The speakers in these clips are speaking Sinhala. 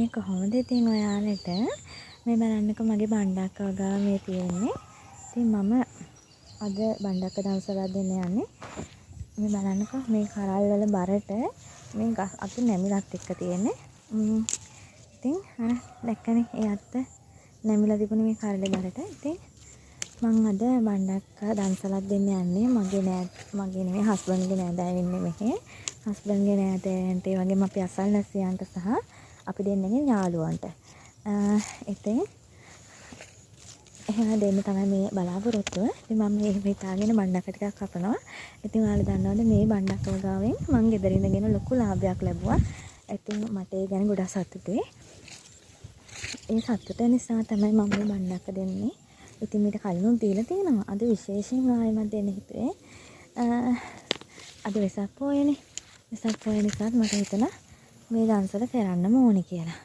මේ කොහොමද ඉතින් ඔයාලට මේ බලන්නකෝ මගේ බණ්ඩක්ක වගාව මේ තියෙන්නේ. ඉතින් මම අද බණ්ඩක්ක දවසලා දෙන්න යන්නේ. මේ බලන්නකෝ මේ කරල් වල බරට මේ අත නැමිලත් එක්ක තියෙන්නේ. ඉතින් දැක්කනේ ඒ අත නැමිලා තිබුණේ මේ කරලේ බරට. ඉතින් මං අද බණ්ඩක්ක දන්සලක් දෙන්න යන්නේ. මගේ නෙමෙයි හස්බන්ඩ්ගේ නෑදෑයෝ ඉන්නේ මෙහි. හස්බන්ඩ්ගේ නෑදෑයන්ට ඒ වගේම අපි අසල්වැසියන්ට සහ අපි දෙන්නගේ යාළුවන්ට. ඉතින් එහෙම දෙන්න තමයි මේ බලාපොරොත්තුව. ඉතින් මම මේ හිතාගෙන බණ්ඩක්ක ටිකක් කපනවා. ඉතින් ඔයාලා දන්නවද මේ බණ්ඩක්ක වගාවෙන් මං ගෙදර ඉඳගෙන ලොකු ලාභයක් ලැබුවා. ඉතින් මට ඒ ගැන ගොඩක් සතුටුයි. ඒ සතුට නිසා තමයි මම මේ බණ්ඩක්ක දෙන්නේ. ඉතින් මීට කලිනුත් දීලා තියෙනවා. අද විශේෂයෙන් ආයෙමත් දෙන්න හිතුවේ. අද වෙසක් පොයනේ. වෙසක් පොය නිසා මට හිතුණා මේ දන්සල කරන්නම ඕනේ කියලා.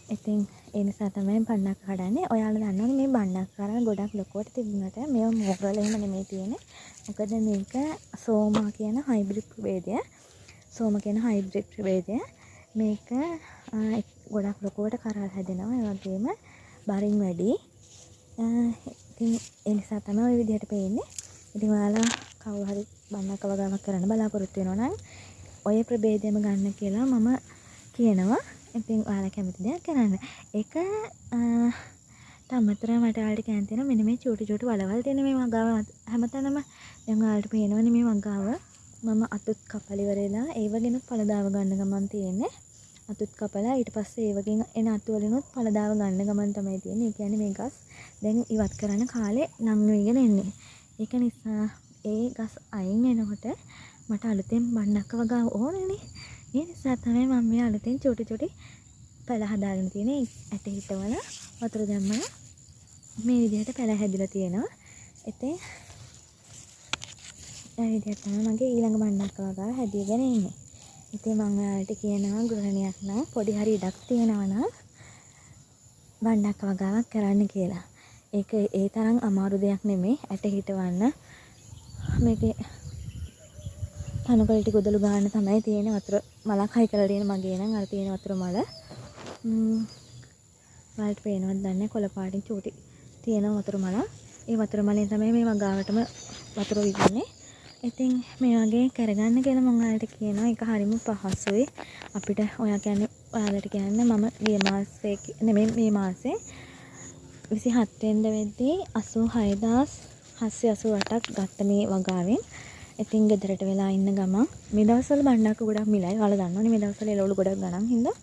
ඉතින් ඒ නිසා තමයි බණ්ඩක්ක කඩන්නේ. ඔයාලා දන්නවනේ මේ බණ්ඩක්ක කරන ගොඩක් ලොකුවට තිබුණාට මේව මොරල එහෙම නෙමෙයි තියෙන්නේ. මොකද මේක සෝමා කියන හයිබ්‍රිඩ් ප්‍රභේදය. සෝම කියන හයිබ්‍රිඩ් ප්‍රභේදය. මේක ගොඩක් ලොකුවට කරල් හැදෙනවා. ඒ වගේම බරින් වැඩි. ඉතින් ඒ නිසා තමයි ওই විදිහට පේන්නේ. ඉතින් ඔයාලා කවුරු හරි බණ්ඩක්ක වගාවක් කරන්න බලාපොරොත්තු වෙනවා නම් ඔය ප්‍රභේදයම ගන්න කියලා මම කියනවා. ඉතින් ඔයාලා කැමති දෙයක් කරන්න. ඒක තමතරම මට ඔයාලට කියන්න තියෙනවා මෙන්න මේ චූටි චූටි වලවල් තියෙන මේ වගාව හැමතැනම දැන් ඔයාලට පේනවනේ මේ වගාව. මම අතුත් කපලි ඉවරලා ඒවගෙනුත් පළදාව ගන්න ගමන් තියෙන්නේ. අතුත් කපලා ඊට පස්සේ ඒවගෙන් එන අතු වලිනුත් පළදාව ගන්න ගමන් තමයි තියෙන්නේ. ඒ කියන්නේ මේ ගස් දැන් ඉවත් කරන්න කාලේ නම් වෙගෙන එන්නේ. ඒක නිසා ඒ ගස් අයින් වෙනකොට මට අලුතෙන් බණ්ඩක්ක වගාව ඕනනේ. ඒ නිසා තමයි මම මේ අලුතෙන් චූටි චූටි පැල හදාගෙන තියෙන්නේ. ඇට හිටවල වතුර දැම්මම මේ විදිහට පැල හැදිලා තියෙනවා. ඉතින් ඒ විදිහට තමයි මගේ ඊළඟ බණ්ඩක්ක වගාව හැදීගෙන ඉන්නේ. ඉතින් මම ඔයාලට කියනවා ගෘහණියක් නම් පොඩි හරි ඉඩක් තියෙනවා නම් බණ්ඩක්ක වගාවක් කරන්න කියලා. ඒක ඒ තරම් අමාරු දෙයක් නෙමෙයි. ඇට හිටවන්න මේකේ තනකොළ ටික උදළු ගන්න තමයි තියෙන්නේ. වතුර මලක් හයි කරලා තියෙන මගේ නම් අර තියෙන වතුර මල. වලට පේනවද දන්නේ කොළ පාටින් චූටි තියෙන වතුර මල. ඒ වතුර මලෙන් තමයි මේ වගාවටම වතුර විදින්නේ. ඉතින් මේ වගේ කරගන්න කියලා මම ඔයාලට කියනවා. ඒක හරිම පහසුයි. අපිට ඔයාලට කියන්න මම ගිය මාසේ නෙමෙයි මේ මාසේ 27 වෙනිදා වෙද්දී 86788ක් ගත්ත මේ වගාවෙන්. ඉතින් ගෙදරට වෙලා ඉන්න ගමන් මේ දවස්වල බණ්ඩක්ක ගොඩක් මිලයි. ඔයාලා දන්නවනේ මේ දවස්වල එළවලු ගොඩක් ගණන් හින්දා